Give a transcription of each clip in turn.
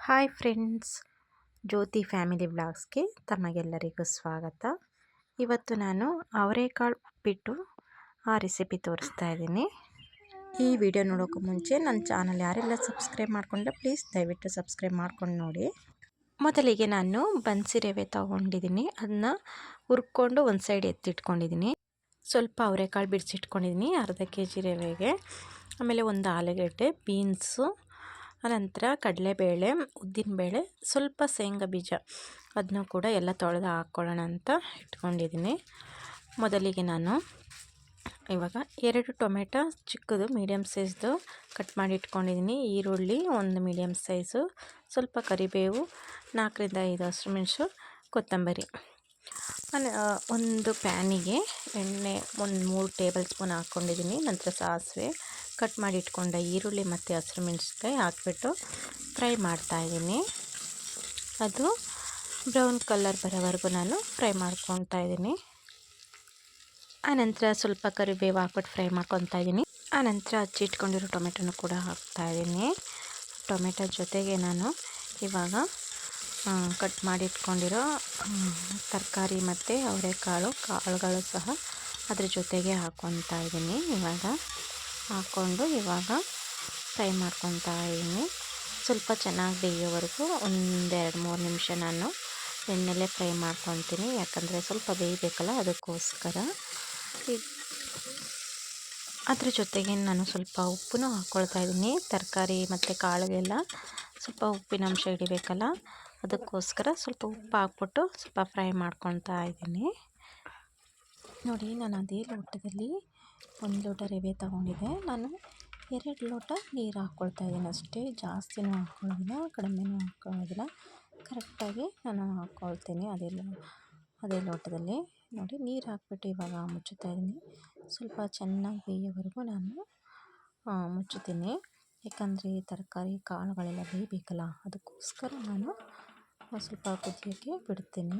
Hi friends, ಜ್ಯೋತಿ family ವ್ಲಾಗ್ಸ್ಗೆ ತಮಗೆಲ್ಲರಿಗೂ ಸ್ವಾಗತ. ಇವತ್ತು ನಾನು ಅವರೆಕಾಳು ಉಪ್ಪಿಟ್ಟು ಆ ರೆಸಿಪಿ ತೋರಿಸ್ತಾ ಇದ್ದೀನಿ. ಈ ವಿಡಿಯೋ ನೋಡೋಕ್ಕೂ ಮುಂಚೆ ನನ್ನ ಚಾನಲ್ ಯಾರೆಲ್ಲ ಸಬ್ಸ್ಕ್ರೈಬ್ ಮಾಡ್ಕೊಂಡ್ರೆ ಪ್ಲೀಸ್ ದಯವಿಟ್ಟು ಸಬ್ಸ್ಕ್ರೈಬ್ ಮಾಡ್ಕೊಂಡು ನೋಡಿ. ಮೊದಲಿಗೆ ನಾನು ಬನ್ಸಿ ರವೆ ತೊಗೊಂಡಿದ್ದೀನಿ. ಅದನ್ನ ಹುರ್ಕೊಂಡು ಒಂದು ಸೈಡ್ ಎತ್ತಿಟ್ಕೊಂಡಿದ್ದೀನಿ. ಸ್ವಲ್ಪ ಅವರೆಕಾಳು ಬಿಡಿಸಿಟ್ಕೊಂಡಿದ್ದೀನಿ ಅರ್ಧ kg ರವೆಗೆ. ಆಮೇಲೆ ಒಂದು ಆಲೂಗಡ್ಡೆ, ಬೀನ್ಸು, ಅನಂತರ ಕಡಲೆಬೇಳೆ, ಉದ್ದಿನಬೇಳೆ, ಸ್ವಲ್ಪ ಶೇಂಗಾ ಬೀಜ ಅದನ್ನು ಕೂಡ ಎಲ್ಲ ತೊಳೆದು ಹಾಕ್ಕೊಳ್ಳೋಣ ಅಂತ ಇಟ್ಕೊಂಡಿದ್ದೀನಿ. ಮೊದಲಿಗೆ ನಾನು ಇವಾಗ 2 ಟೊಮೆಟೊ ಚಿಕ್ಕದು ಮೀಡಿಯಮ್ ಸೈಜ್ದು ಕಟ್ ಮಾಡಿ ಇಟ್ಕೊಂಡಿದ್ದೀನಿ. ಈರುಳ್ಳಿ ಒಂದು ಮೀಡಿಯಮ್ ಸೈಜು, ಸ್ವಲ್ಪ ಕರಿಬೇವು, 4 ರಿಂದ 5 ಹಸಿಮೆಣಸು, ಕೊತ್ತಂಬರಿ. ಒಂದು ಪ್ಯಾನಿಗೆ ಎಣ್ಣೆ ಒಂದು 3 ಟೇಬಲ್ ಸ್ಪೂನ್ ಹಾಕ್ಕೊಂಡಿದ್ದೀನಿ. ನಂತರ ಸಾಸಿವೆ, ಕಟ್ ಮಾಡಿ ಇಟ್ಕೊಂಡ ಈರುಳ್ಳಿ ಮತ್ತು ಹಸಿಮೆಣಸಿನ್ಕಾಯಿ ಹಾಕ್ಬಿಟ್ಟು ಫ್ರೈ ಮಾಡ್ತಾಯಿದ್ದೀನಿ. ಅದು ಬ್ರೌನ್ ಕಲರ್ ಬರೋವರೆಗೂ ನಾನು ಫ್ರೈ ಮಾಡ್ಕೊತಾ ಇದ್ದೀನಿ. ಆನಂತರ ಸ್ವಲ್ಪ ಕರಿಬೇವು ಹಾಕ್ಬಿಟ್ಟು ಫ್ರೈ ಮಾಡ್ಕೊತಾ ಇದ್ದೀನಿ. ಆನಂತರ ಹಚ್ಚಿಟ್ಕೊಂಡಿರೋ ಟೊಮೆಟೊನು ಕೂಡ ಹಾಕ್ತಾಯಿದ್ದೀನಿ. ಟೊಮೆಟೊ ಜೊತೆಗೆ ನಾನು ಇವಾಗ ಕಟ್ ಮಾಡಿ ಇಟ್ಕೊಂಡಿರೋ ತರಕಾರಿ ಮತ್ತು ಕಾಳುಗಳು ಸಹ ಅದ್ರ ಜೊತೆಗೆ ಹಾಕ್ಕೊತಾ ಇದ್ದೀನಿ. ಇವಾಗ ಹಾಕ್ಕೊಂಡು ಫ್ರೈ ಮಾಡ್ಕೊತಾ ಇದ್ದೀನಿ. ಸ್ವಲ್ಪ ಚೆನ್ನಾಗಿ ಬೇಯೋವರೆಗೂ 1-2-3 ನಿಮಿಷ ನಾನು ಎಣ್ಣೆಲೇ ಫ್ರೈ ಮಾಡ್ಕೊತೀನಿ. ಯಾಕಂದರೆ ಸ್ವಲ್ಪ ಬೇಯಬೇಕಲ್ಲ, ಅದಕ್ಕೋಸ್ಕರ. ಅದ್ರ ಜೊತೆಗೆ ನಾನು ಸ್ವಲ್ಪ ಉಪ್ಪನ್ನು ಹಾಕ್ಕೊಳ್ತಾ ಇದ್ದೀನಿ. ತರಕಾರಿ ಮತ್ತು ಕಾಳಿಗೆಲ್ಲ ಸ್ವಲ್ಪ ಉಪ್ಪಿನಂಶ ಹಿಡಿಬೇಕಲ್ಲ, ಅದಕ್ಕೋಸ್ಕರ ಸ್ವಲ್ಪ ಉಪ್ಪು ಹಾಕ್ಬಿಟ್ಟು ಸ್ವಲ್ಪ ಫ್ರೈ ಮಾಡ್ಕೊತಾ ಇದ್ದೀನಿ. ನೋಡಿ, ನಾನು ಅದೇ ಲೋಟದಲ್ಲಿ 1 ಲೋಟ ರವೆ ತೊಗೊಂಡಿದ್ದೆ. ನಾನು 2 ಲೋಟ ನೀರು ಹಾಕ್ಕೊಳ್ತಾ ಇದ್ದೀನಿ ಅಷ್ಟೇ. ಜಾಸ್ತಿನೂ ಹಾಕ್ಕೊಳ್ಳೋದಿಲ್ಲ, ಕಡಿಮೆನೂ ಹಾಕ್ಕೊಳ್ಳೋದಿಲ್ಲ. ಕರೆಕ್ಟಾಗಿ ನಾನು ಹಾಕ್ಕೊಳ್ತೀನಿ ಅದೇ ಲೋಟದಲ್ಲಿ. ನೋಡಿ, ನೀರು ಹಾಕ್ಬಿಟ್ಟು ಇವಾಗ ಮುಚ್ಚುತ್ತಾ ಇದ್ದೀನಿ. ಸ್ವಲ್ಪ ಚೆನ್ನಾಗಿ ಬೇಯೋವರೆಗೂ ನಾನು ಮುಚ್ಚುತ್ತೀನಿ. ಯಾಕಂದರೆ ತರಕಾರಿ ಕಾಳುಗಳೆಲ್ಲ ಬೇಯಬೇಕಲ್ಲ, ಅದಕ್ಕೋಸ್ಕರ ನಾನು ಸ್ವಲ್ಪ ಕುದಿಯೋಕ್ಕೆ ಬಿಡ್ತೀನಿ.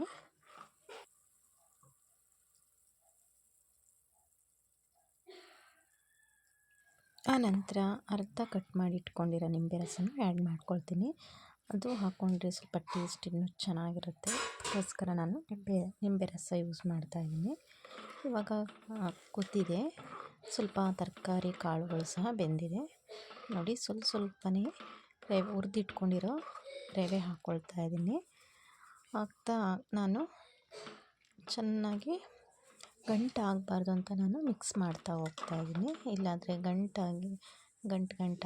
ಆನಂತರ ಅರ್ಧ ಕಟ್ ಮಾಡಿ ಇಟ್ಕೊಂಡಿರೋ ನಿಂಬೆ ರಸನ ಆ್ಯಡ್ ಮಾಡ್ಕೊಳ್ತೀನಿ. ಅದು ಹಾಕ್ಕೊಂಡ್ರೆ ಸ್ವಲ್ಪ ಟೇಸ್ಟ್ ಇನ್ನೂ ಚೆನ್ನಾಗಿರುತ್ತೆ. ಅದಕ್ಕೋಸ್ಕರ ನಾನು ನಿಂಬೆ ರಸ ಯೂಸ್ ಮಾಡ್ತಾಯಿದ್ದೀನಿ. ಇವಾಗ ಕುದ್ದಿದೆ, ಸ್ವಲ್ಪ ತರಕಾರಿ ಕಾಳುಗಳು ಸಹ ಬೆಂದಿದೆ. ನೋಡಿ, ಸ್ವಲ್ಪನೇ ಹುರಿದಿಟ್ಕೊಂಡಿರೋ ರವೆ ಹಾಕ್ಕೊಳ್ತಾ ಇದ್ದೀನಿ. ನಾನು ಚೆನ್ನಾಗಿ ಗಂಟು ಆಗಬಾರ್ದು ಅಂತ ನಾನು ಮಿಕ್ಸ್ ಮಾಡ್ತಾ ಹೋಗ್ತಾಯಿದ್ದೀನಿ. ಇಲ್ಲಾಂದರೆ ಗಂಟು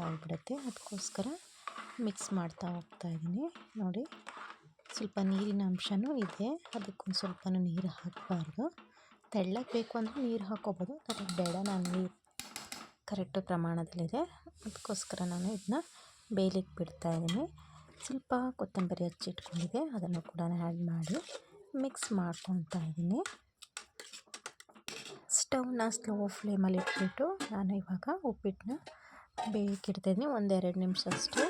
ಆಗಿಬಿಡುತ್ತೆ. ಅದಕ್ಕೋಸ್ಕರ ಮಿಕ್ಸ್ ಮಾಡ್ತಾ ಹೋಗ್ತಾಯಿದ್ದೀನಿ. ನೋಡಿ, ಸ್ವಲ್ಪ ನೀರಿನ ಅಂಶವೂ ಇದೆ, ಅದಕ್ಕೊಂದು ಸ್ವಲ್ಪ ನೀರು ಹಾಕಬಾರ್ದು. ತೆಳ್ಳಗೆ ಬೇಕು ಅಂದರೆ ನೀರು ಹಾಕ್ಕೋಬೋದು, ಅದಕ್ಕೆ ಬೇಡ. ನಾನು ನೀರು ಕರೆಕ್ಟ್ ಪ್ರಮಾಣದಲ್ಲಿದೆ, ಅದಕ್ಕೋಸ್ಕರ ನಾನು ಇದನ್ನ ಬೇಯಲಿಕ್ಕೆ ಬಿಡ್ತಾಯಿದ್ದೀನಿ. ಸ್ವಲ್ಪ ಕೊತ್ತಂಬರಿ ಹಚ್ಚಿಟ್ಕೊಂಡಿದ್ದೆ, ಅದನ್ನು ಕೂಡ ಆ್ಯಡ್ ಮಾಡಿ ಮಿಕ್ಸ್ ಮಾಡ್ಕೊತಾ ಇದ್ದೀನಿ. ಸ್ಟವ್ನ ಸ್ಲೋ ಫ್ಲೇಮಲ್ಲಿ ಇಟ್ಬಿಟ್ಟು ನಾನು ಇವಾಗ ಉಪ್ಪಿಟ್ಟನ್ನ ಬೇಯಕ್ಕಿಡ್ತಾಯಿದ್ದೀನಿ. 1-2 ನಿಮಿಷ ಅಷ್ಟೇ.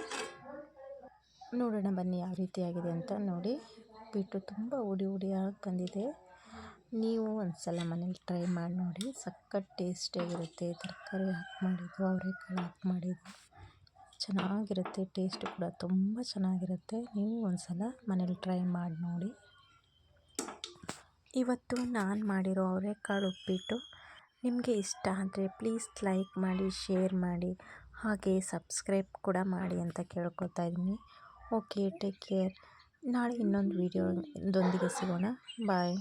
ನೋಡೋಣ ಬನ್ನಿ ಯಾವ ರೀತಿಯಾಗಿದೆ ಅಂತ. ನೋಡಿ, ಉಪ್ಪಿಟ್ಟು ತುಂಬ ಹುಡಿಯಾಗಿ ಬಂದಿದೆ. ನೀವು ಒಂದು ಸಲ ಮನೇಲಿ ಟ್ರೈ ಮಾಡಿ ನೋಡಿ, ಸಖತ್ ಟೇಸ್ಟಿಯಾಗಿರುತ್ತೆ. ತರಕಾರಿ ಹಾಕಿ ಮಾಡಿದ್ದು, ಅವರೆಕಾಳು ಹಾಕಿ ಮಾಡಿದ್ದು ಚೆನ್ನಾಗಿರುತ್ತೆ. ಟೇಸ್ಟ್ ಕೂಡ ತುಂಬ ಚೆನ್ನಾಗಿರುತ್ತೆ. ನೀವು ಒಂದು ಸಲ ಮನೇಲಿ ಟ್ರೈ ಮಾಡಿ ನೋಡಿ. ಇವತ್ತು ನಾನು ಮಾಡಿರೋ ಅವರೆಕಾಳು ಉಪ್ಪಿಟ್ಟು ನಿಮಗೆ ಇಷ್ಟ ಆದರೆ ಪ್ಲೀಸ್ ಲೈಕ್ ಮಾಡಿ, ಶೇರ್ ಮಾಡಿ, ಹಾಗೆ ಸಬ್ಸ್ಕ್ರೈಬ್ ಕೂಡ ಮಾಡಿ ಅಂತ ಕೇಳ್ಕೊತಾ ಇದ್ದೀನಿ. Okay, take care. ನಾಳೆ ಇನ್ನೊಂದು ವಿಡಿಯೋದೊಂದಿಗೆ ಸಿಗೋಣ. ಬಾಯ್.